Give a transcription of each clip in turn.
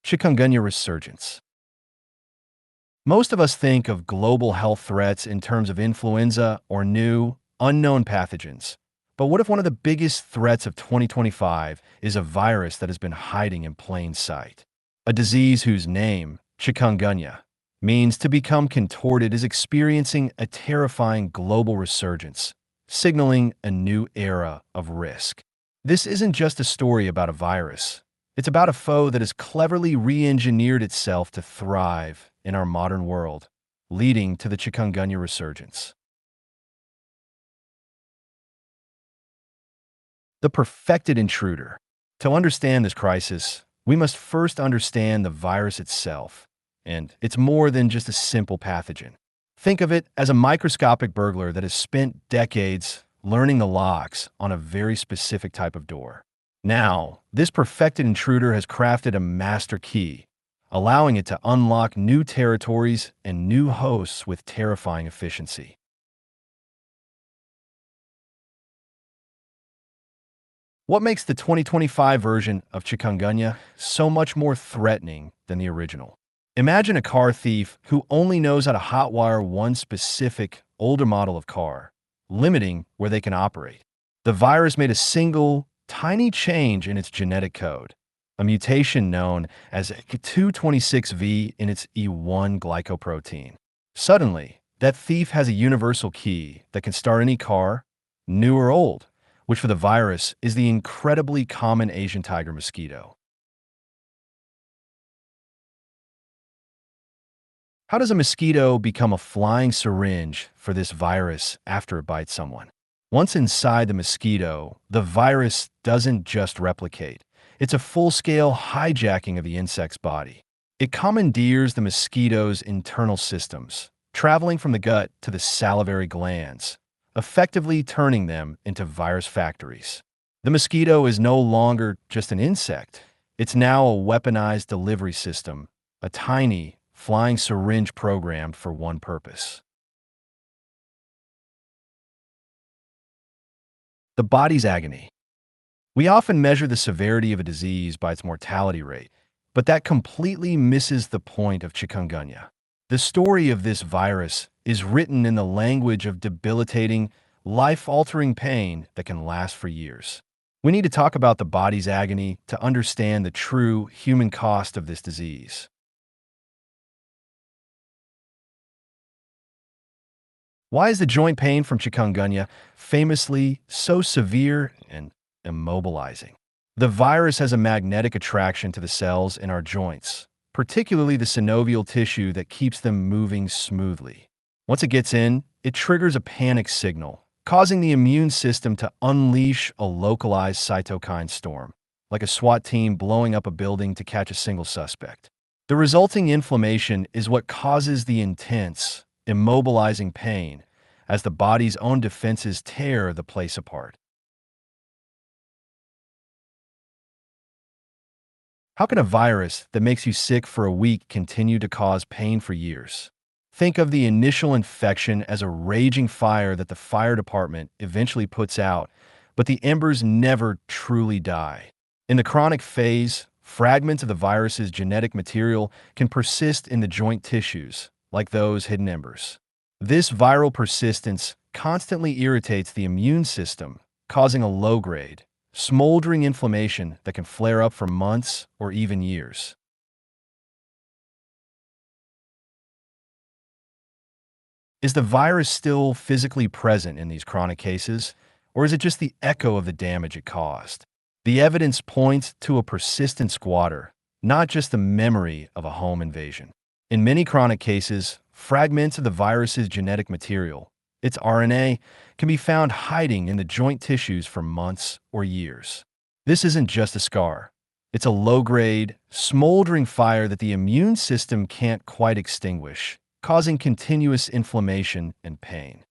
Chikungunya resurgence. Most of us think of global health threats in terms of influenza or new, unknown pathogens. But what if one of the biggest threats of 2025 is a virus that has been hiding in plain sight? A disease whose name, Chikungunya, means to become contorted is experiencing a terrifying global resurgence, signaling a new era of risk. This isn't just a story about a virus. It's about a foe that has cleverly re-engineered itself to thrive in our modern world, leading to the Chikungunya resurgence. The perfected intruder. To understand this crisis, we must first understand the virus itself, and it's more than just a simple pathogen. Think of it as a microscopic burglar that has spent decades learning the locks on a very specific type of door. Now, this perfected intruder has crafted a master key, allowing it to unlock new territories and new hosts with terrifying efficiency. What makes the 2025 version of Chikungunya so much more threatening than the original? Imagine a car thief who only knows how to hotwire one specific, older model of car, limiting where they can operate. The virus made a single, tiny change in its genetic code, a mutation known as 226V in its E1 glycoprotein. Suddenly, that thief has a universal key that can start any car, new or old, which for the virus is the incredibly common Asian tiger mosquito. How does a mosquito become a flying syringe for this virus after it bites someone? Once inside the mosquito, the virus doesn't just replicate. It's a full-scale hijacking of the insect's body. It commandeers the mosquito's internal systems, traveling from the gut to the salivary glands, effectively turning them into virus factories. The mosquito is no longer just an insect. It's now a weaponized delivery system, a tiny, flying syringe programmed for one purpose. The body's agony. We often measure the severity of a disease by its mortality rate, but that completely misses the point of chikungunya. The story of this virus is written in the language of debilitating, life-altering pain that can last for years. We need to talk about the body's agony to understand the true human cost of this disease. Why is the joint pain from chikungunya famously so severe and immobilizing? The virus has a magnetic attraction to the cells in our joints, particularly the synovial tissue that keeps them moving smoothly. Once it gets in, it triggers a panic signal, causing the immune system to unleash a localized cytokine storm, like a SWAT team blowing up a building to catch a single suspect. The resulting inflammation is what causes the intense, immobilizing pain as the body's own defenses tear the place apart. How can a virus that makes you sick for a week continue to cause pain for years? Think of the initial infection as a raging fire that the fire department eventually puts out, but the embers never truly die. In the chronic phase, fragments of the virus's genetic material can persist in the joint tissues, like those hidden embers. This viral persistence constantly irritates the immune system, causing a low-grade, smoldering inflammation that can flare up for months or even years. Is the virus still physically present in these chronic cases, or is it just the echo of the damage it caused? The evidence points to a persistent squatter, not just the memory of a home invasion. In many chronic cases, fragments of the virus's genetic material, its RNA, can be found hiding in the joint tissues for months or years. This isn't just a scar. It's a low-grade, smoldering fire that the immune system can't quite extinguish, causing continuous inflammation and pain.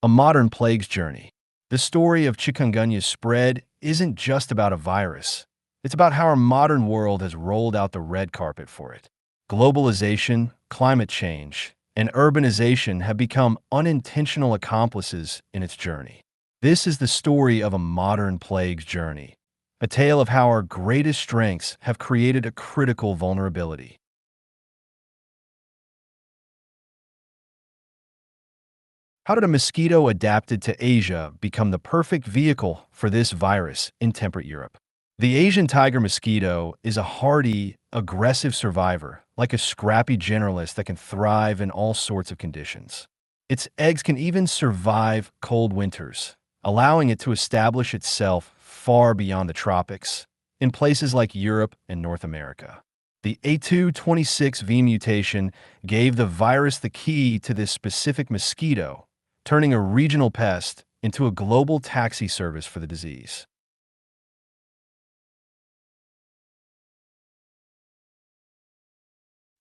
A modern plague's journey. The story of chikungunya's spread isn't just about a virus. It's about how our modern world has rolled out the red carpet for it. Globalization, climate change, and urbanization have become unintentional accomplices in its journey. This is the story of a modern plague's journey, a tale of how our greatest strengths have created a critical vulnerability. How did a mosquito adapted to Asia become the perfect vehicle for this virus in temperate Europe? The Asian tiger mosquito is a hardy, aggressive survivor, like a scrappy generalist that can thrive in all sorts of conditions. Its eggs can even survive cold winters, allowing it to establish itself far beyond the tropics, in places like Europe and North America. The A226V mutation gave the virus the key to this specific mosquito, turning a regional pest into a global taxi service for the disease.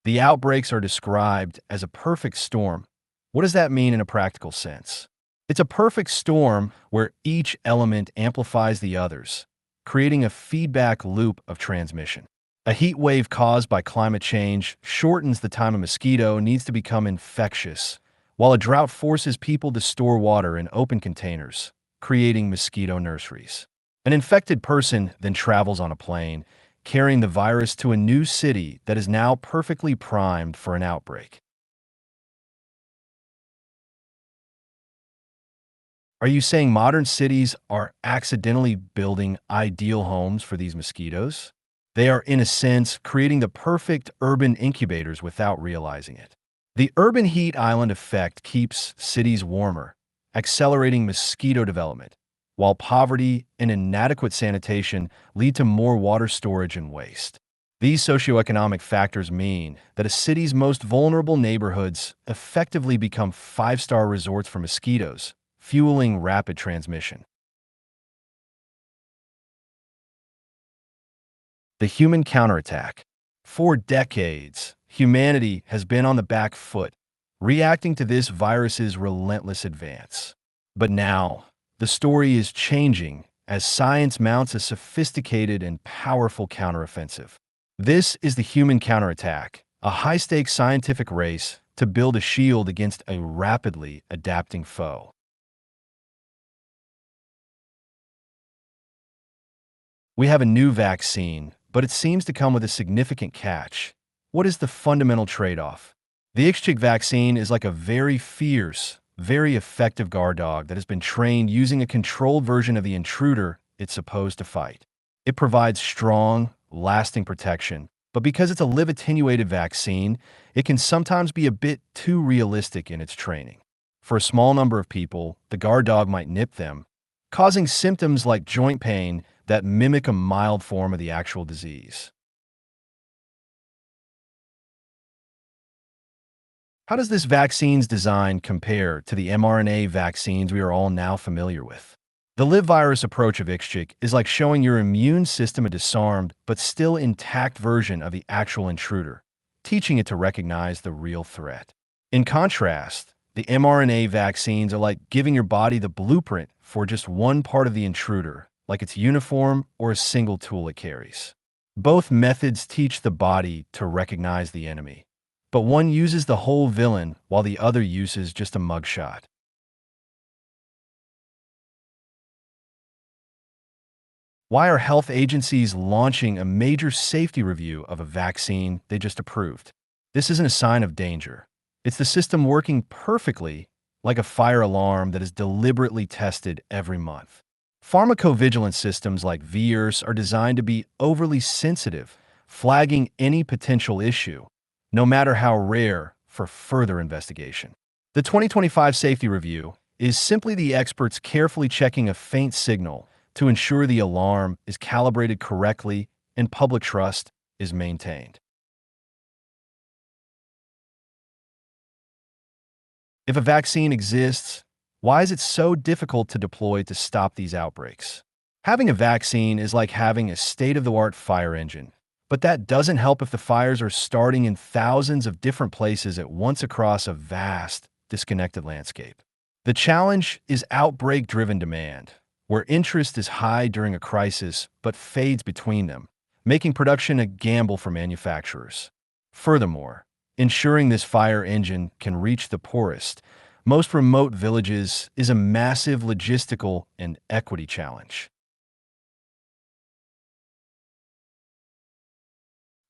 The outbreaks are described as a perfect storm. What does that mean in a practical sense? It's a perfect storm where each element amplifies the others, creating a feedback loop of transmission. A heat wave caused by climate change shortens the time a mosquito needs to become infectious, while a drought forces people to store water in open containers, creating mosquito nurseries. An infected person then travels on a plane, carrying the virus to a new city that is now perfectly primed for an outbreak. Are you saying modern cities are accidentally building ideal homes for these mosquitoes? They are, in a sense, creating the perfect urban incubators without realizing it. The urban heat island effect keeps cities warmer, accelerating mosquito development, while poverty and inadequate sanitation lead to more water storage and waste. These socioeconomic factors mean that a city's most vulnerable neighborhoods effectively become five-star resorts for mosquitoes, fueling rapid transmission. The human counterattack. For decades, humanity has been on the back foot, reacting to this virus's relentless advance. But now, the story is changing as science mounts a sophisticated and powerful counteroffensive. This is the human counterattack, a high-stakes scientific race to build a shield against a rapidly adapting foe. We have a new vaccine, but it seems to come with a significant catch. What is the fundamental trade-off? The Ixchik vaccine is like a very fierce, very effective guard dog that has been trained using a controlled version of the intruder it's supposed to fight. It provides strong, lasting protection, but because it's a live-attenuated vaccine, it can sometimes be a bit too realistic in its training. For a small number of people, the guard dog might nip them, causing symptoms like joint pain that mimic a mild form of the actual disease. How does this vaccine's design compare to the mRNA vaccines we are all now familiar with? The live virus approach of IXCHIQ is like showing your immune system a disarmed but still intact version of the actual intruder, teaching it to recognize the real threat. In contrast, the mRNA vaccines are like giving your body the blueprint for just one part of the intruder, like its uniform or a single tool it carries. Both methods teach the body to recognize the enemy, but one uses the whole villain while the other uses just a mugshot. Why are health agencies launching a major safety review of a vaccine they just approved? This isn't a sign of danger. It's the system working perfectly, like a fire alarm that is deliberately tested every month. Pharmacovigilance systems like VIRS are designed to be overly sensitive, flagging any potential issue, no matter how rare, for further investigation. The 2025 Safety Review is simply the experts carefully checking a faint signal to ensure the alarm is calibrated correctly and public trust is maintained. If a vaccine exists, why is it so difficult to deploy to stop these outbreaks? Having a vaccine is like having a state-of-the-art fire engine, but that doesn't help if the fires are starting in thousands of different places at once across a vast, disconnected landscape. The challenge is outbreak-driven demand, where interest is high during a crisis but fades between them, making production a gamble for manufacturers. Furthermore, ensuring this fire engine can reach the poorest, most remote villages is a massive logistical and equity challenge.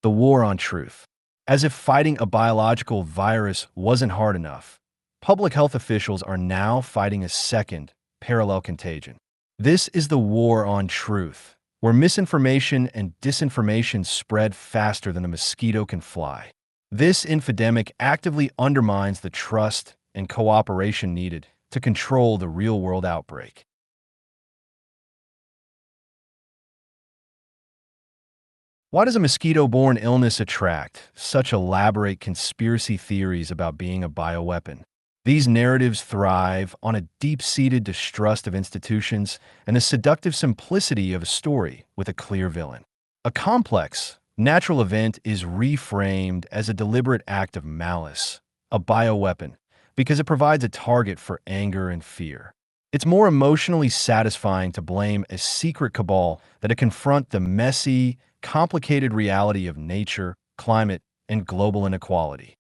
the war on truth. As if fighting a biological virus wasn't hard enough, public health officials are now fighting a second, parallel contagion. This is the war on truth, where misinformation and disinformation spread faster than a mosquito can fly. This infodemic actively undermines the trust and cooperation needed to control the real-world outbreak. Why does a mosquito-borne illness attract such elaborate conspiracy theories about being a bioweapon? These narratives thrive on a deep-seated distrust of institutions and the seductive simplicity of a story with a clear villain. A complex, natural event is reframed as a deliberate act of malice, a bioweapon, because it provides a target for anger and fear. It's more emotionally satisfying to blame a secret cabal than to confront the messy, complicated reality of nature, climate, and global inequality.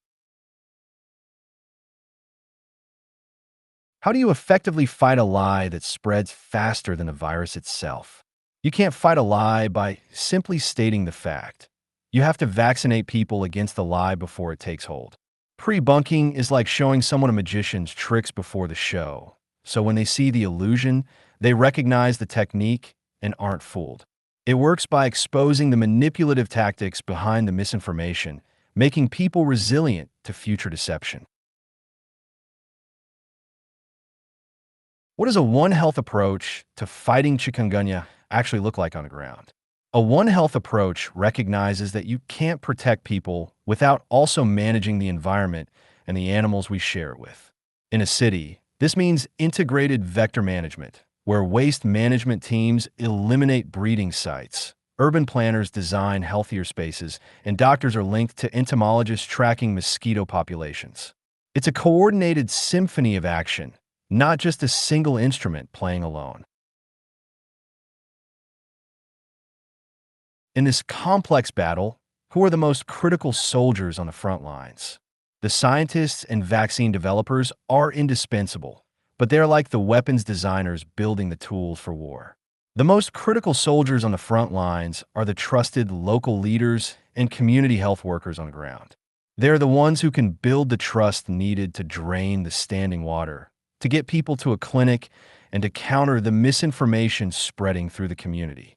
How do you effectively fight a lie that spreads faster than the virus itself? You can't fight a lie by simply stating the fact. You have to vaccinate people against the lie before it takes hold. Pre-bunking is like showing someone a magician's tricks before the show. So when they see the illusion, they recognize the technique and aren't fooled. It works by exposing the manipulative tactics behind the misinformation, making people resilient to future deception. What does a One Health approach to fighting chikungunya actually look like on the ground? A One Health approach recognizes that you can't protect people without also managing the environment and the animals we share it with. In a city, this means integrated vector management, where waste management teams eliminate breeding sites, urban planners design healthier spaces, and doctors are linked to entomologists tracking mosquito populations. It's a coordinated symphony of action, not just a single instrument playing alone. In this complex battle, who are the most critical soldiers on the front lines? The scientists and vaccine developers are indispensable, but they're like the weapons designers building the tools for war. The most critical soldiers on the front lines are the trusted local leaders and community health workers on the ground. They're the ones who can build the trust needed to drain the standing water, to get people to a clinic, and to counter the misinformation spreading through the community.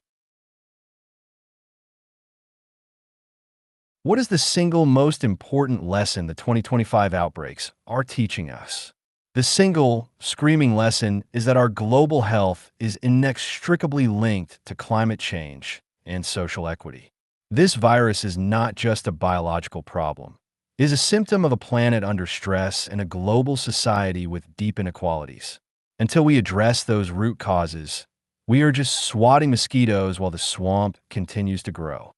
What is the single most important lesson the 2025 outbreaks are teaching us? The single, screaming lesson is that our global health is inextricably linked to climate change and social equity. This virus is not just a biological problem. It is a symptom of a planet under stress and a global society with deep inequalities. Until we address those root causes, we are just swatting mosquitoes while the swamp continues to grow.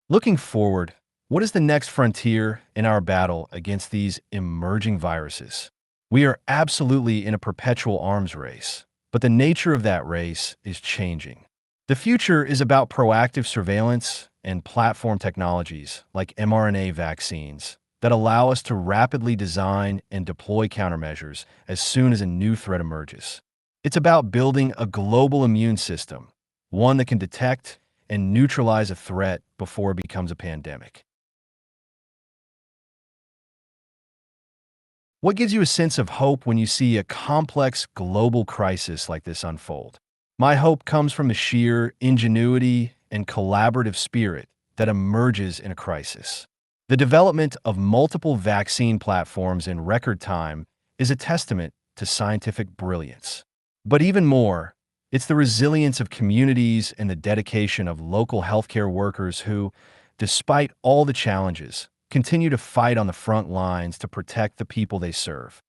Looking forward, what is the next frontier in our battle against these emerging viruses? We are absolutely in a perpetual arms race, but the nature of that race is changing. The future is about proactive surveillance and platform technologies like mRNA vaccines that allow us to rapidly design and deploy countermeasures as soon as a new threat emerges. It's about building a global immune system, one that can detect and neutralize a threat before it becomes a pandemic. What gives you a sense of hope when you see a complex global crisis like this unfold? My hope comes from the sheer ingenuity and collaborative spirit that emerges in a crisis. The development of multiple vaccine platforms in record time is a testament to scientific brilliance. But even more, it's the resilience of communities and the dedication of local healthcare workers who, despite all the challenges, continue to fight on the front lines to protect the people they serve.